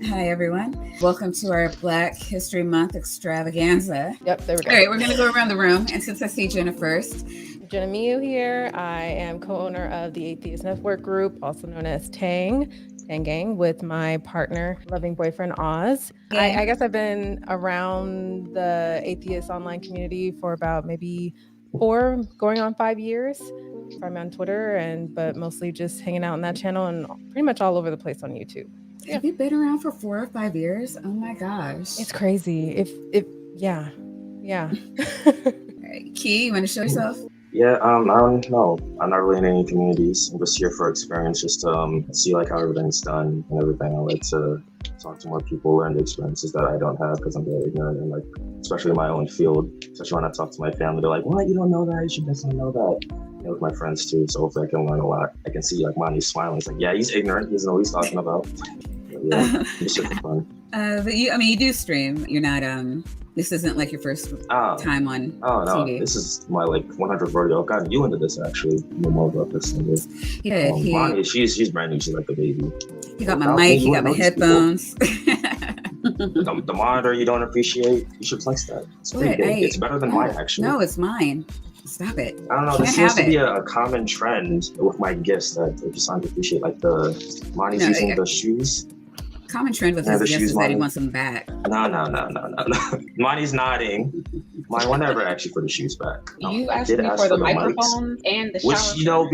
Hi, everyone. Welcome to our Black History Month extravaganza. Yep, there we go. All right, we're going to go around the room. And since I see Jena first. Jena Miyu here. I am co-owner of the Atheist Network Group, also known as Tang Gang, with my partner, loving boyfriend, Oz. I guess I've been around the atheist online community for about maybe 4, going on 5 years. I'm on Twitter, but mostly just hanging out on that channel and pretty much all over the place on YouTube. Yeah. Have you been around for 4 or 5 years? Oh my gosh. It's crazy. Yeah. All right, Key, you want to show yourself? Yeah, I don't know. I'm not really in any communities. I'm just here for experience, just to see like how everything's done and everything. I like to talk to more people, learn the experiences that I don't have because I'm very ignorant and like, especially in my own field. Especially when I talk to my family, they're like, "What? You don't know that? You should definitely know that." With my friends too, so hopefully I can learn a lot. I can see like Monty's smiling. It's like, yeah, he's ignorant. He doesn't know what he's talking about. But, yeah, it's super fun. But you do stream. You're not. This isn't like your first time on TV. This is my like 100th rodeo. I've gotten you into this actually. You know more about this than this. Monty, she's brand new. She's like a baby. He got my mic. He got my headphones. The monitor you don't appreciate. You should flex that. It's pretty big. It's better than mine actually. No, it's mine. Stop it. I don't know. This seems to be a common trend with my gifts that I just don't appreciate. Like Monty's using the shoes. Common trend with his gifts is that he wants them back. No. Monty's nodding. Mine were never actually for the shoes back. You asked me for the microphone and the shower.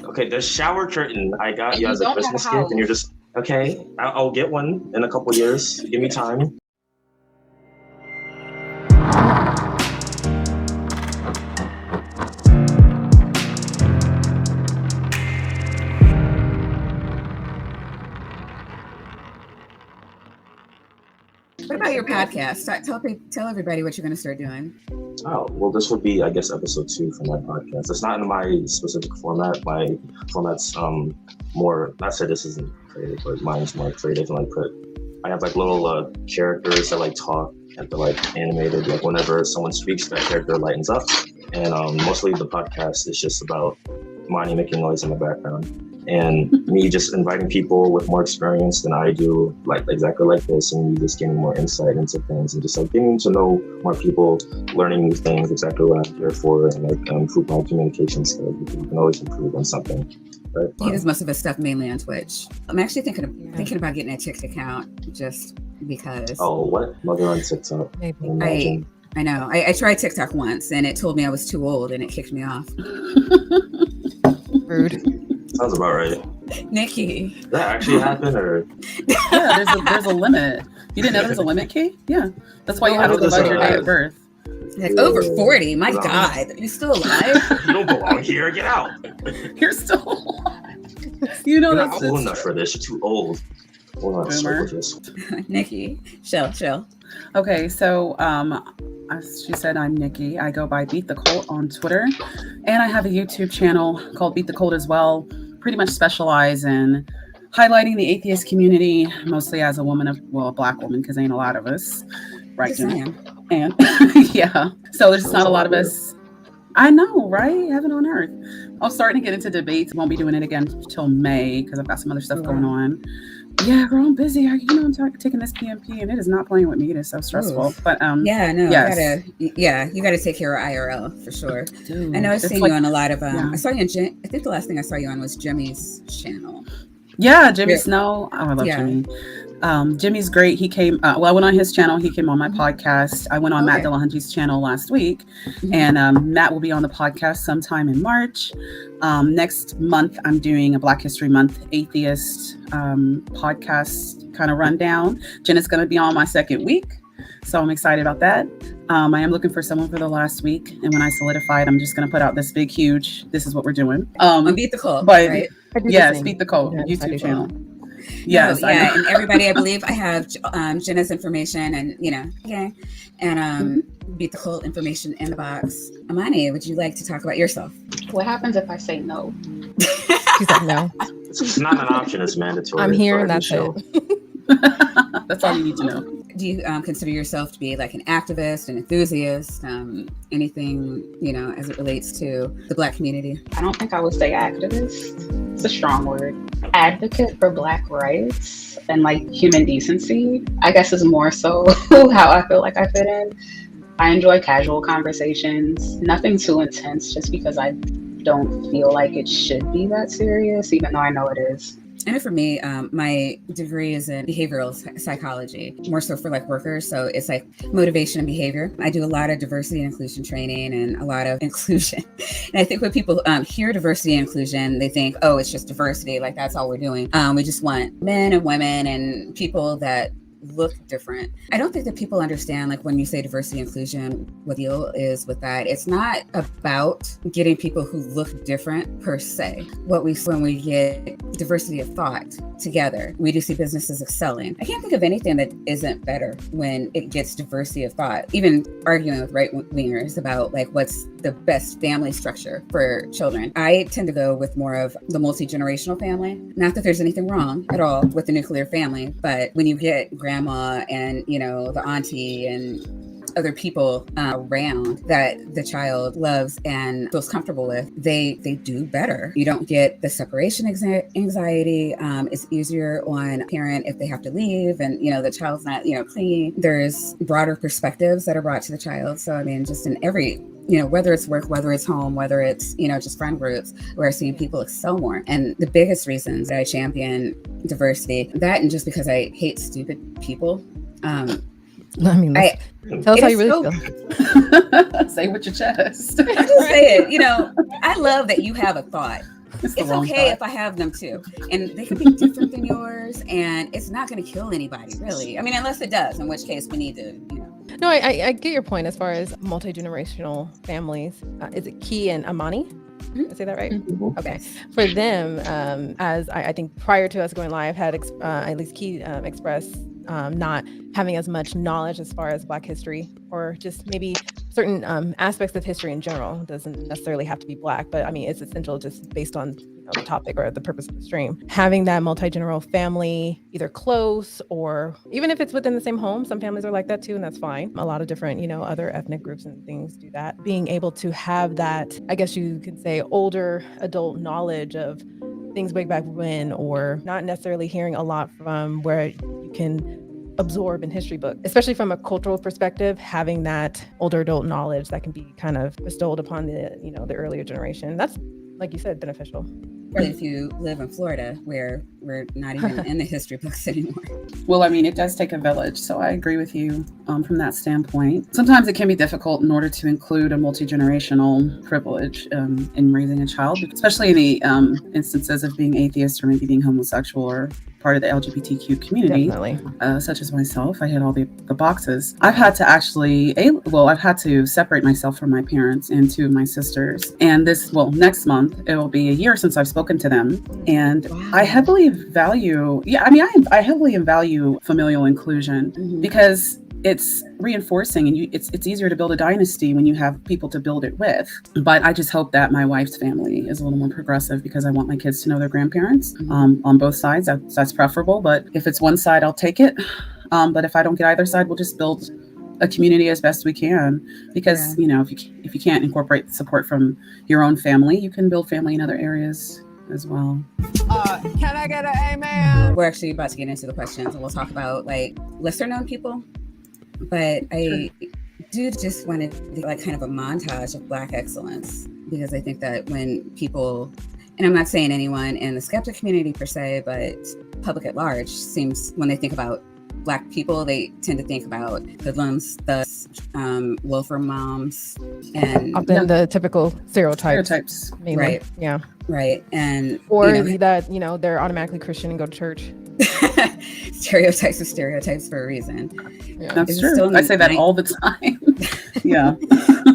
Okay, the shower curtain I got you as a Christmas gift, and you're just okay. I'll get one in a couple years. Give me time. What about your podcast? Tell everybody what you're going to start doing. Oh, well, this would be, I guess, episode 2 for my podcast. It's not in my specific format. My format's more, not say this isn't creative, but mine's more creative. And I have like little characters that like talk and they're like animated. Like whenever someone speaks, that character lightens up. And mostly the podcast is just about Monty making noise in the background. And me just inviting people with more experience than I do, like exactly like this, and me just getting more insight into things and just like getting to know more people, learning new things, exactly what I'm here for, and like improve my communication skills because you can always improve on something. Right? He does most of his stuff mainly on Twitch. I'm actually thinking about getting a TikTok account just because. Oh, what? Mother on TikTok. I know. I tried TikTok once and it told me I was too old and it kicked me off. Rude. Sounds about right. Nikki. Did that actually happen or? Yeah, there's a limit. You didn't know there's a limit, Kate? Yeah. That's why you have to provide your date of birth. Like over 40. My God. You still alive? You don't belong here. Get out. You're still alive. You know You're that's not old enough for this. You're too old. Hold on, Nikki. Chill. Okay, so as she said, I'm Nikki. I go by Beat the Cult on Twitter. And I have a YouTube channel called Beat the Cult as well. Pretty much specialize in highlighting the atheist community, mostly as a woman, a Black woman, because ain't a lot of us, right? And yeah, so there's just not a lot of us. I know, right? Heaven on earth. I'm starting to get into debates. Won't be doing it again till May because I've got some other stuff going on. Yeah, girl, I'm busy. I'm taking this PMP and it is not playing with me. It is so stressful. Ooh. But yes. You gotta take care of IRL for sure. Dude, I know I've seen you on a lot of I saw you on I think the last thing I saw you on was Jimmy's channel. Yeah, Jimmy Snow. Oh, I love Jimmy. Jimmy's great. He came, I went on his channel. He came on my podcast. I went on Matt Dillahunty's channel last week, and Matt will be on the podcast sometime in March. Next month, I'm doing a Black History Month atheist podcast kind of rundown. Jenna's going to be on my second week, so I'm excited about that. I am looking for someone for the last week, and when I solidify it, I'm just going to put out this big, huge, this is what we're doing. Beat the Cult, right? Yes, Beat the Cult YouTube channel. Yes, and everybody, I believe I have Jenna's information and Beat the Cult information in the box. Amani, would you like to talk about yourself? What happens if I say no? She's like, no. It's not an option, it's mandatory. I'm here, that's it. That's all you need to know. do you consider yourself to be like an activist, an enthusiast, anything, as it relates to the Black community? I don't think I would say activist. It's a strong word. Advocate for Black rights and like human decency, I guess, is more so how I feel like I fit in. I enjoy casual conversations, nothing too intense, just because I don't feel like it should be that serious, even though I know it is. I know for me, my degree is in behavioral psychology, more so for like workers. So it's like motivation and behavior. I do a lot of diversity and inclusion training and a lot of inclusion. And I think when people hear diversity and inclusion, they think, oh, it's just diversity. Like that's all we're doing. We just want men and women and people that look different. I don't think that people understand, like when you say diversity and inclusion, what the deal is with that. It's not about getting people who look different per se. When we get diversity of thought together, we do see businesses excelling. I can't think of anything that isn't better when it gets diversity of thought. Even arguing with right-wingers about like what's the best family structure for children. I tend to go with more of the multi-generational family. Not that there's anything wrong at all with the nuclear family, but when you get grandma and, the auntie and other people around that the child loves and feels comfortable with, they do better. You don't get the separation anxiety. It's easier on a parent if they have to leave and, the child's not, clean. There's broader perspectives that are brought to the child. So, I mean, just in every, whether it's work, whether it's home, whether it's, just friend groups, we're seeing people excel more. And the biggest reasons that I champion diversity, that and just because I hate stupid people. Tell us how you really feel. Say with your chest. I'm just saying, I love that you have a thought. It's okay if I have them too. And they can be different than yours, and it's not going to kill anybody, really. I mean, unless it does, in which case we need to, No, I get your point as far as multi-generational families. Is it Key and Amani? Did I say that right? Mm-hmm. Okay. For them, as I think prior to us going live, had at least Key expressed not having as much knowledge as far as Black history, or just maybe certain aspects of history in general. It doesn't necessarily have to be Black, but I mean, it's essential just based on the topic or the purpose of the stream. Having that multi-generational family, either close or even if it's within the same home, some families are like that too, and that's fine. A lot of different, other ethnic groups and things do that. Being able to have that, I guess you could say, older adult knowledge of things way back when, or not necessarily hearing a lot from where you can absorb in history books, especially from a cultural perspective, having that older adult knowledge that can be kind of bestowed upon the earlier generation. That's, like you said, beneficial. If you live in Florida, where we're not even in the history books anymore. Well, I mean, it does take a village. So I agree with you from that standpoint. Sometimes it can be difficult in order to include a multi-generational privilege in raising a child, especially in the instances of being atheist or maybe being homosexual or part of the LGBTQ community, such as myself. I hit all the boxes. I've had to I've had to separate myself from my parents and two of my sisters. And next month, it will be a year since I've spoken to them. And I heavily value, I heavily value familial inclusion because it's reinforcing, and it's easier to build a dynasty when you have people to build it with. But I just hope that my wife's family is a little more progressive, because I want my kids to know their grandparents on both sides. That's preferable. But if it's one side, I'll take it. But if I don't get either side, we'll just build a community as best we can. Because if you can't incorporate support from your own family, you can build family in other areas as well. Can I get an amen? We're actually about to get into the questions, and we'll talk about like lesser known people. But I do just want to do like kind of a montage of Black excellence, because I think that when people, and I'm not saying anyone in the skeptic community per se, but public at large, seems when they think about Black people, they tend to think about hoodlums, thus Wolfram moms, and often the typical stereotypes. Mainly. Right. Yeah. Right. And or that they're automatically Christian and go to church. Stereotypes are stereotypes for a reason. Yeah. That's true. I say that all the time. Yeah.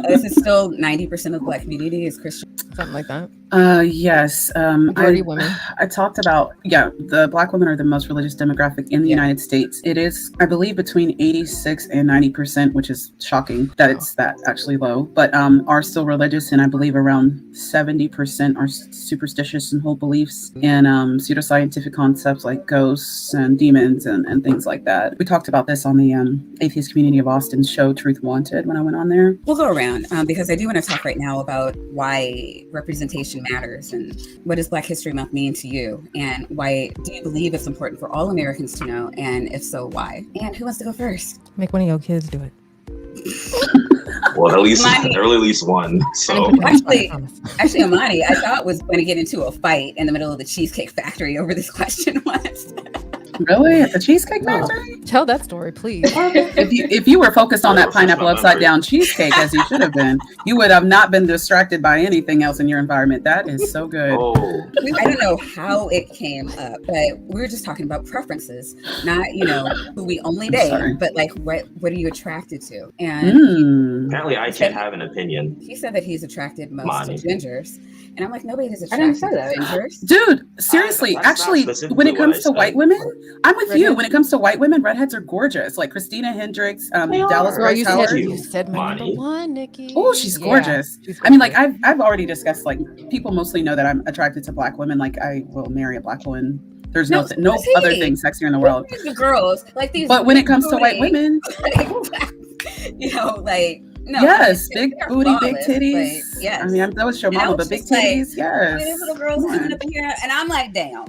This is still 90% of the Black community is Christian. Something like that. Yes. Majority women. I talked about, the Black women are the most religious demographic in the United States. It is, I believe, between 86 and 90%, which is shocking that it's that actually low, but are still religious. And I believe around 70% are superstitious and hold beliefs in pseudoscientific concepts like ghosts and demons and things like that. We talked about this on the Atheist Community of Austin's show, Truth Wanted, when I went on there. We'll go around because I do want to talk right now about why representation matters and what does Black History Month mean to you, and why do you believe it's important for all Americans to know, and if so, why? And who wants to go first? Make one of your kids do it. Well, at least one. So actually, Amani, I thought was going to get into a fight in the middle of the Cheesecake Factory over this question once. Really? At the Cheesecake Factory? Tell that story, please. If you were focused on that pineapple upside down cheesecake as you should have been, you would have not been distracted by anything else in your environment. That is so good. Oh. I don't know how it came up, but we were just talking about preferences, not who we only date, but like what are you attracted to? And apparently, I can't have an opinion. He said that he's attracted most to gingers, and I'm like, nobody is attracted to gingers. Dude, seriously, actually, when it comes to white women, I'm with you. When it comes to white women, redheads are gorgeous. Like Christina Hendricks, Dallas Grace Howard. You said my number one, Nikki. Oh, she's gorgeous. I mean, like I've already discussed. Like people mostly know that I'm attracted to Black women. Like I will marry a Black woman. There's no other thing sexier in the world. The girls like these. But when it comes to white women, No, yes, big booty, big titties. Yes, I mean that was your mama, but big titties. Yes, these little girls coming up in here, and I'm like, damn.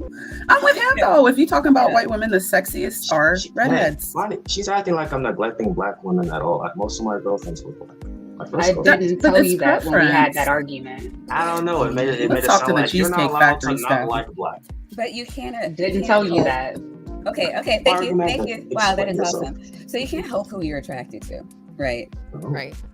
I'm with him though. If you're talking about white women, the sexiest are redheads. She's acting like I'm neglecting Black women at all. Most of my girlfriends were Black. I didn't tell you that when we had that argument. I don't know. It made it talk sound to the like you're not Cheesecake allowed Factory to stuff. not like Black. But you can't. Didn't tell you that. Okay. Thank you. Wow, that is awesome. So you can't help who you're attracted to. Right.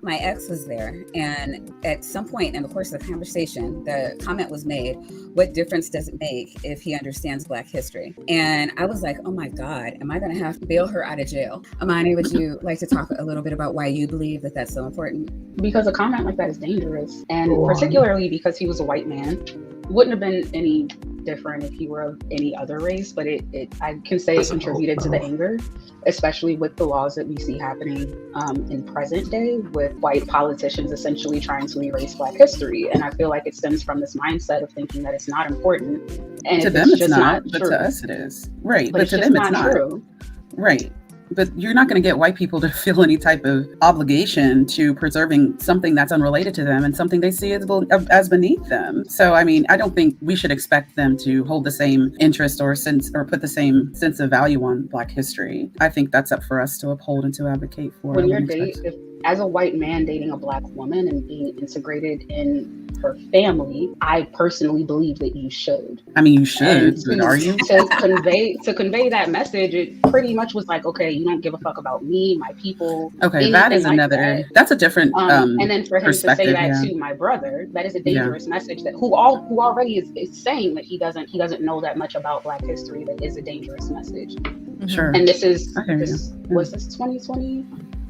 My ex was there, and at some point in the course of the conversation, the comment was made, what difference does it make if he understands Black history? And I was like, oh my God, am I going to have to bail her out of jail? Amani, would you like to talk a little bit about why you believe that that's so important? Because a comment like that is dangerous, and particularly because he was a white man. Wouldn't have been any different if he were of any other race, but I can say it contributed to the anger, especially with the laws that we see happening in present day with white politicians essentially trying to erase Black history. And I feel like it stems from this mindset of thinking that it's not important. And to them it's not, but to us it is. Right, but to them it's not true. Right. But you're not going to get white people to feel any type of obligation to preserving something that's unrelated to them and something they see as beneath them. So, I mean, I don't think we should expect them to hold the same interest or put the same sense of value on Black history. I think that's up for us to uphold and to advocate for. When you're as a white man dating a Black woman and being integrated in her family, I personally believe that you should. I mean, you should, but are you? To convey that message, it pretty much was like, okay, you don't give a fuck about me, my people. Okay, that is that's a different and then for him to say that to my brother, that is a dangerous message that who already is saying that he doesn't know that much about Black history. That is a dangerous message. Sure. And was this 2020?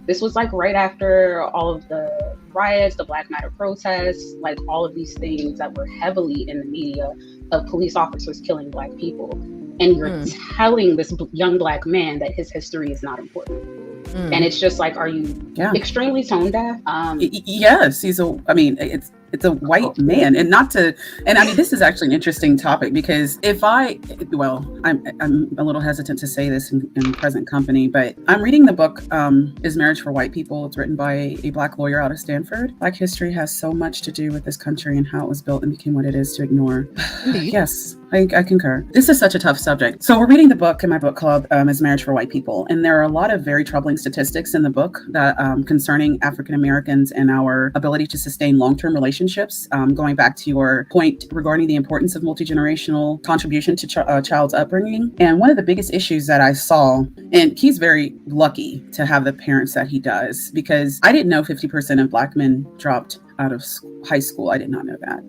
This was like right after all of the riots, the Black Matter protests, like all of these things that were heavily in the media of police officers killing Black people. And you're telling this young Black man that his history is not important. And it's just like, are you extremely tone deaf? Yes, it's a white man, and I mean, this is actually an interesting topic because I'm a little hesitant to say this in present company, but I'm reading the book, Is Marriage for White People? It's written by a Black lawyer out of Stanford. Black history has so much to do with this country and how it was built and became what it is to ignore. Yes, I concur. This is such a tough subject. So we're reading the book in my book club, Is Marriage for White People? And there are a lot of very troubling statistics in the book that concerning African Americans and our ability to sustain long-term relationships. Going back to your point regarding the importance of multi-generational contribution to a child's upbringing. And one of the biggest issues that I saw, and he's very lucky to have the parents that he does, because I didn't know 50% of Black men dropped out of high school. I did not know that.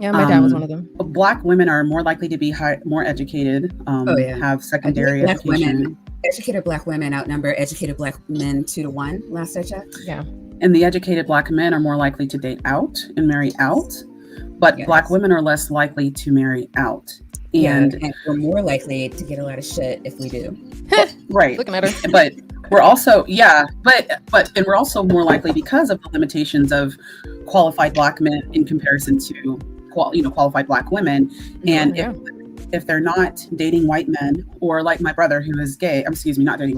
Yeah, my dad was one of them. Black women are more likely to be more educated, have secondary education. Educated Black women outnumber educated Black men 2-to-1 last I checked. Yeah. And the educated Black men are more likely to date out and marry out. but Black women are less likely to marry out. And we're more likely to get a lot of shit if we do. Right. Looking at her. But we're also, and we're also more likely because of the limitations of qualified Black men in comparison to qualified Black women. And if they're not dating white men, or like my brother who is gay, not dating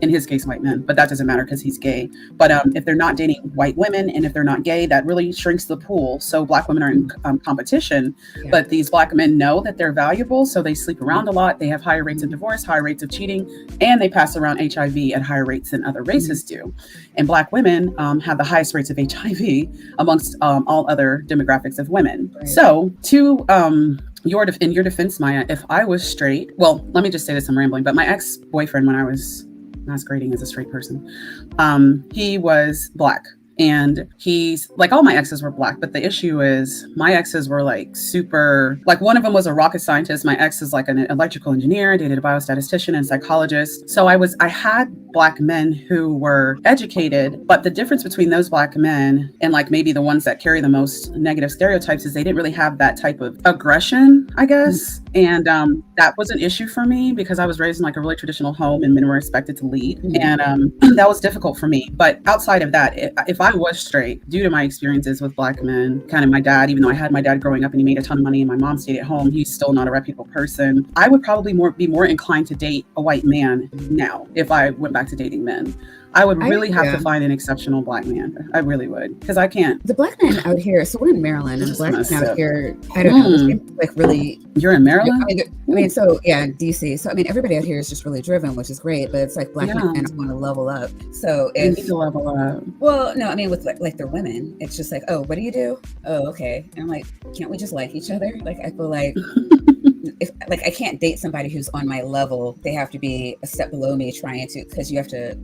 in his case, white men, but that doesn't matter because he's gay. But if they're not dating white women, and if they're not gay, that really shrinks the pool. So Black women are in competition, but these Black men know that they're valuable. So they sleep around a lot. They have higher rates of divorce, higher rates of cheating, and they pass around HIV at higher rates than other races do. And Black women have the highest rates of HIV amongst all other demographics of women. Right. So in your defense, Maya, if I was straight, well, let me just say this, I'm rambling, but my ex-boyfriend, when I was masquerading as a straight person, he was Black. And he's like, all my exes were Black, but the issue is my exes were like super, like one of them was a rocket scientist. My ex is like an electrical engineer. I dated a biostatistician and psychologist. So I had Black men who were educated, but the difference between those Black men and like maybe the ones that carry the most negative stereotypes is they didn't really have that type of aggression, I guess. And that was an issue for me because I was raised in like a really traditional home and men were expected to lead. And that was difficult for me. But outside of that, if I was straight, due to my experiences with Black men, kind of my dad, even though I had my dad growing up and he made a ton of money and my mom stayed at home, he's still not a reputable person. I would probably be more inclined to date a white man now if I went back to dating men. I would really have to find an exceptional Black man. I really would, because I can't. The Black men out here, so we're in Maryland, and the Black men out here, I don't know, like really. You're in Maryland? DC. So, everybody out here is just really driven, which is great, but it's like Black men want to level up. So they need to level up. Well, no, with like their women, it's just like, oh, what do you do? Oh, okay. And I'm like, can't we just like each other? Like, I feel like if like I can't date somebody who's on my level. They have to be a step below me because you have to,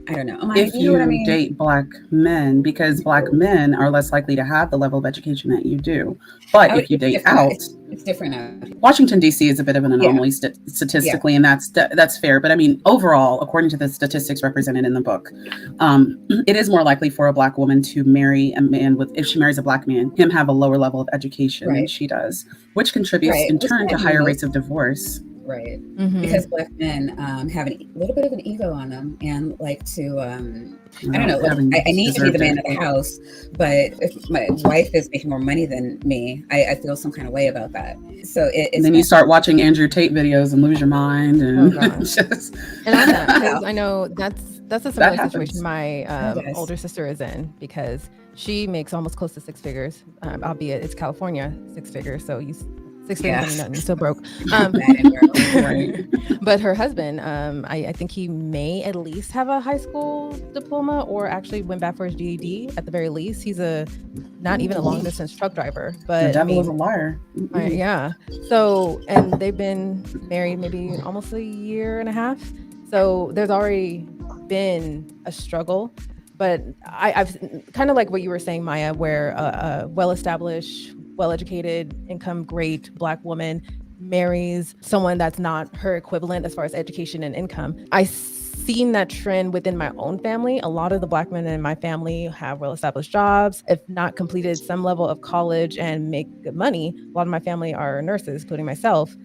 I don't know. If you date Black men, because Black men are less likely to have the level of education that you do. But if you date out, it's different out. Washington, D.C. is a bit of an anomaly statistically, and that's fair. But overall, according to the statistics represented in the book, it is more likely for a Black woman to marry a man if she marries a Black man, him have a lower level of education than she does, which contributes in turn to higher rates of divorce. Right. Because Black men have a little bit of an ego on them and like to, I don't know, I need to be the man of the house, but if my wife is making more money than me, I feel some kind of way about that. So and then you start watching Andrew Tate videos and lose your mind. And and I'm not, because I know that's a similar situation my older sister is in, because she makes almost close to six figures, albeit it's California 6 figures. So you 6 figures, nothing, still broke. But her husband, I think he may at least have a high school diploma, or actually went back for his GED at the very least. He's not even a long distance truck driver, but the devil is a liar. So, and they've been married maybe almost a year and a half. So there's already been a struggle. But I've kind of like what you were saying, Maya, where a well-established, well-educated, income great Black woman marries someone that's not her equivalent as far as education and income. I've seen that trend within my own family. A lot of the Black men in my family have well-established jobs, if not completed some level of college and make good money. A lot of my family are nurses, including myself.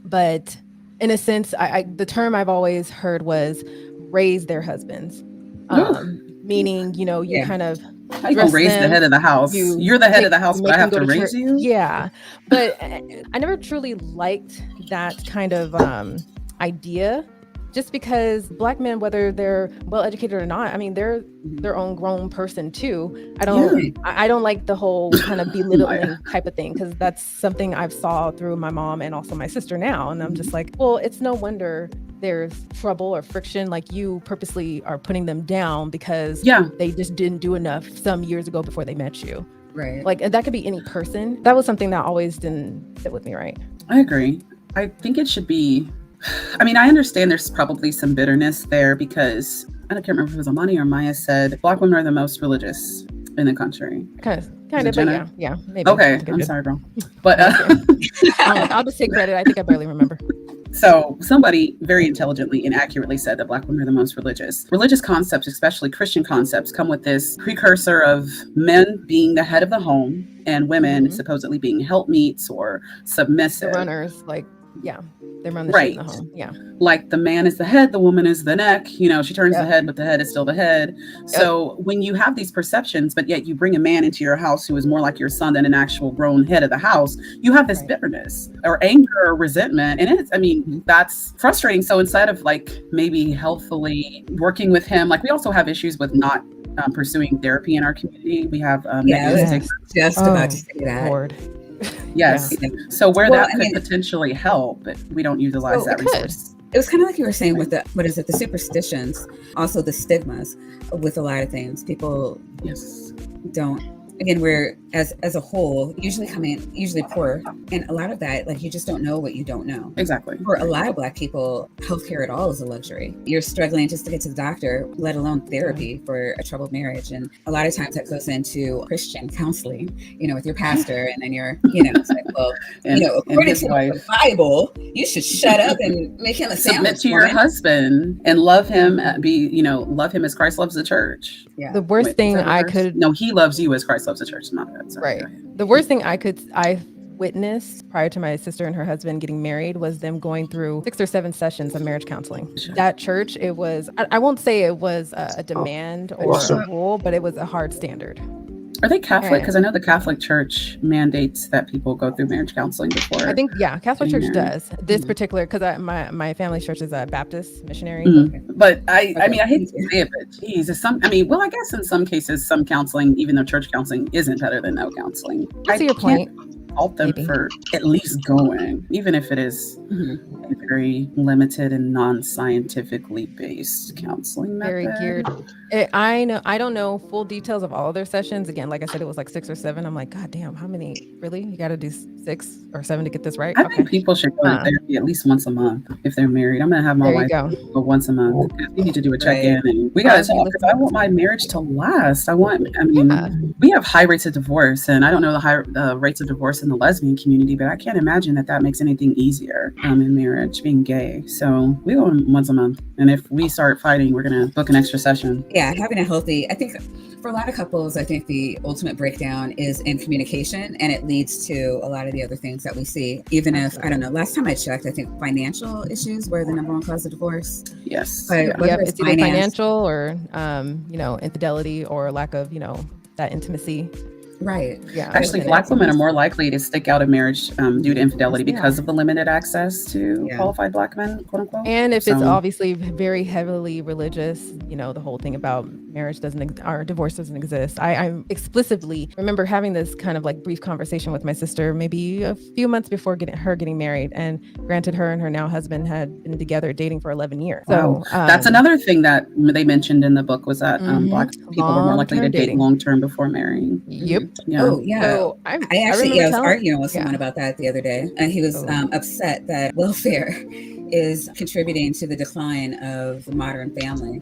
But in a sense, the term I've always heard was raise their husbands. Meaning, you kind of how you gonna raise the head of the house? You're the head of the house, but I have to raise you? Yeah. But I never truly liked that kind of idea, just because Black men, whether they're well educated or not, they're their own grown person too. I don't like the whole kind of belittling type of thing, because that's something I've saw through my mom and also my sister now. And I'm just like, well, it's no wonder there's trouble or friction. Like, you purposely are putting them down because they just didn't do enough some years ago before they met you. Right. Like, that could be any person. That was something that always didn't sit with me right. I agree. I think it should be, I understand there's probably some bitterness there, because I can't remember if it was Amani or Maya said Black women are the most religious in the country. Kind of, but yeah, maybe. Okay, I'm sorry, bro. But I'll just take credit. I think I barely remember. So somebody very intelligently and accurately said that Black women are the most religious. Religious concepts, especially Christian concepts, come with this precursor of men being the head of the home and women supposedly being helpmeets or submissive. The runners, like, yeah, they run the shit in the home. Yeah. Like the man is the head, the woman is the neck. You know, she turns the head, but the head is still the head. So when you have these perceptions, but yet you bring a man into your house who is more like your son than an actual grown head of the house, you have this bitterness or anger or resentment. And it's, I mean, that's frustrating. So instead of like maybe healthfully working with him, like we also have issues with not pursuing therapy in our community. We have just about to say that. Lord. Yes. Yeah. So where that could potentially help, but we don't utilize that resource. It was kind of like you were saying with the, what is it, the superstitions, also the stigmas with a lot of things. People don't, again, we're as a whole usually poor, and a lot of that, like, you just don't know what you don't know. Exactly. For a lot of Black people, healthcare at all is a luxury. You're struggling just to get to the doctor, let alone therapy for a troubled marriage. And a lot of times that goes into Christian counseling, you know, with your pastor, and then you're, you know, it's like, well, and, you know, according to the Bible, you should shut up and make him a sandwich. Submit to your husband and love him. Love him as Christ loves the church. Yeah. The worst thing I could. No, he loves you as Christ loves the church. Not that. Right. The worst thing I witnessed prior to my sister and her husband getting married was them going through 6 or 7 sessions of marriage counseling. That church, it was, I won't say it was a demand or a rule, but it was a hard standard. Are they Catholic? Because I know the Catholic Church mandates that people go through marriage counseling before. I think, Catholic Church does. This particular, because my family's church is a Baptist missionary. But I mean, I hate to say it, but geez, I guess in some cases, some counseling, even though church counseling isn't better than no counseling. I see your point. Fault them for at least going, even if it is a very limited and non-scientifically based counseling method. Very geared. I don't know full details of all of their sessions. Again, like I said, it was like 6 or 7. I'm like, God damn, how many? Really? You got to do 6 or 7 to get this right? I think people should go to therapy at least once a month if they're married. I'm gonna have my wife go once a month. We need to do a check-in, and we gotta talk, because I want my marriage to last. We have high rates of divorce, and I don't know the high rates of divorce in the lesbian community, but I can't imagine that makes anything easier in marriage, being gay. So we go once a month, and if we start fighting, we're gonna book an extra session. Yeah, having a healthy, I think for a lot of couples, I think the ultimate breakdown is in communication, and it leads to a lot of the other things that we see. Even if, I don't know, last time I checked, I think financial issues were the number one cause of divorce. Yes. But it's either financial or, infidelity or lack of, that intimacy. Right. Yeah. Actually, Black women are more likely to stick out of marriage due to infidelity because of the limited access to qualified Black men, quote unquote. And if it's obviously very heavily religious, the whole thing about marriage or divorce doesn't exist. I explicitly remember having this kind of like brief conversation with my sister, maybe a few months before getting married. And granted, her and her now husband had been together dating for 11 years. So that's another thing that they mentioned in the book was that Black people were more likely to date long-term before marrying. Yep. Yeah. Oh, yeah. So I was arguing with someone about that the other day, and he was upset that welfare is contributing to the decline of the modern family.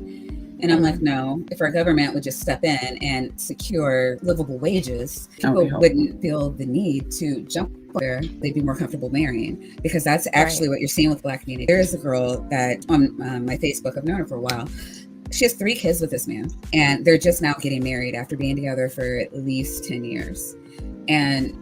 And I'm like, no, if our government would just step in and secure livable wages, people wouldn't feel the need to jump where they'd be more comfortable marrying, because that's actually what you're seeing with Black community. There is a girl that on my Facebook, I've known her for a while. She has 3 kids with this man, and they're just now getting married after being together for at least 10 years. And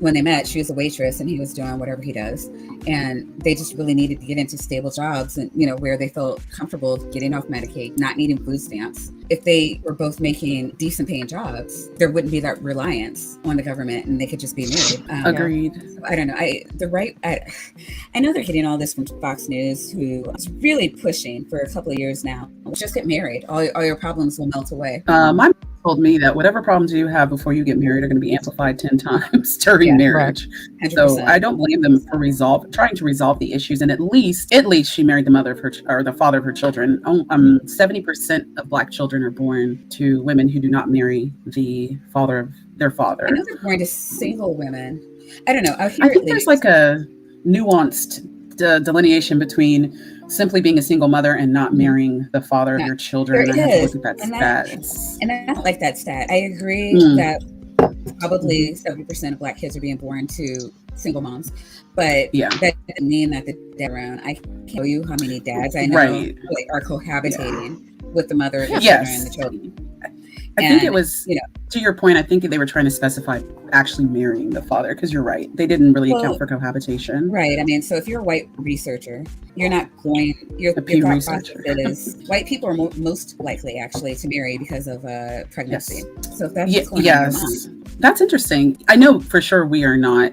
when they met, she was a waitress and he was doing whatever he does. And they just really needed to get into stable jobs and, where they felt comfortable getting off Medicaid, not needing food stamps. If they were both making decent paying jobs, there wouldn't be that reliance on the government and they could just be married. Agreed. I don't know. I know they're getting all this from Fox News, who is really pushing for a couple of years now. Just get married. All your problems will melt away. My mom told me that whatever problems you have before you get married are going to be amplified 10 times during marriage. Right. So I don't blame them for trying to resolve the issues. And at least she married the mother of the father of her children. 70% of Black children are born to women who do not marry the father of their father. I know they're born to single women. I don't know. I think there's like a nuanced delineation between simply being a single mother and not marrying the father of your children. There is. And I have to look at that stat. And I don't like that stat. I agree that probably 70% of Black kids are being born to single moms, but that doesn't mean that the dad around. I can't tell you how many dads I know like are cohabitating with the mother, the children, and the children. I think it was, to your point, I think they were trying to specify actually marrying the father, because you're right. They didn't really account for cohabitation. Right. I mean, so if you're a white researcher, you're not going, your thought process is white people are most likely actually to marry because of pregnancy. Yes. So if that's what's going on in your mind. That's interesting. I know for sure we are not.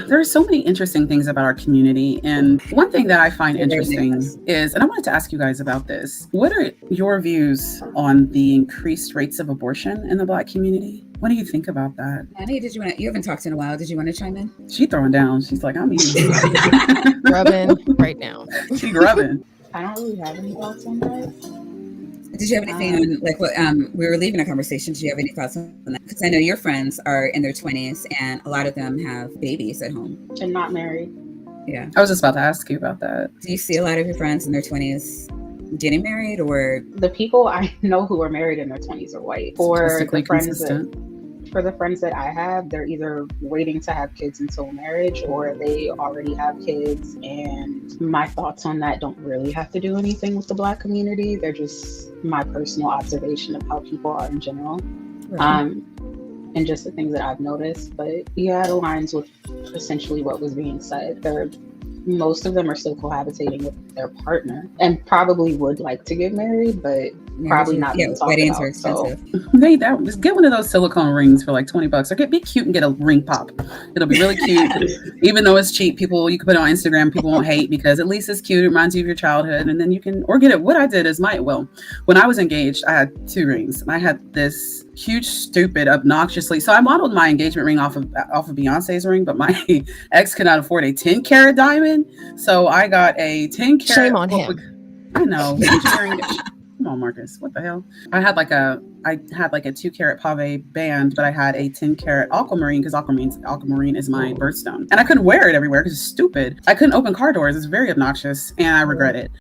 There are so many interesting things about our community. And one thing that I find interesting is, and I wanted to ask you guys about this, what are your views on the increased rates of abortion in the Black community? What do you think about that? Annie, you haven't talked in a while. Did you want to chime in? She throwing down. She's like, I'm eating. Grubbing right now. She grubbing. I don't really have any thoughts on that. Did you have anything on, like, what we were leaving a conversation? Did you have any thoughts on that? Because I know your friends are in their 20s and a lot of them have babies at home. And not married. Yeah. I was just about to ask you about that. Do you see a lot of your friends in their 20s getting married, or? The people I know who are married in their 20s are white. For the friends that I have, they're either waiting to have kids until marriage or they already have kids. And my thoughts on that don't really have to do anything with the Black community. They're just my personal observation of how people are in general. Right. And just the things that I've noticed. But yeah, it aligns with essentially what was being said. Most of them are still cohabitating with their partner and probably would like to get married, but probably not. Weddings are expensive. Just get one of those silicone rings for like $20, or be cute and get a ring pop. It'll be really cute. Even though it's cheap, you can put it on Instagram. People won't hate because at least it's cute. It reminds you of your childhood, and then you can get it. What I did is when I was engaged, I had 2 rings. I had this huge, stupid, obnoxiously. So I modeled my engagement ring off of Beyonce's ring, but my ex could not afford a 10-carat diamond. So I got a 10-carat. Shame on him. I know. Come on, Marcus. What the hell? I had like a 2-carat pave band, but I had a 10-carat aquamarine because aquamarine is my birthstone. And I couldn't wear it everywhere because it's stupid. I couldn't open car doors. It's very obnoxious and I regret it.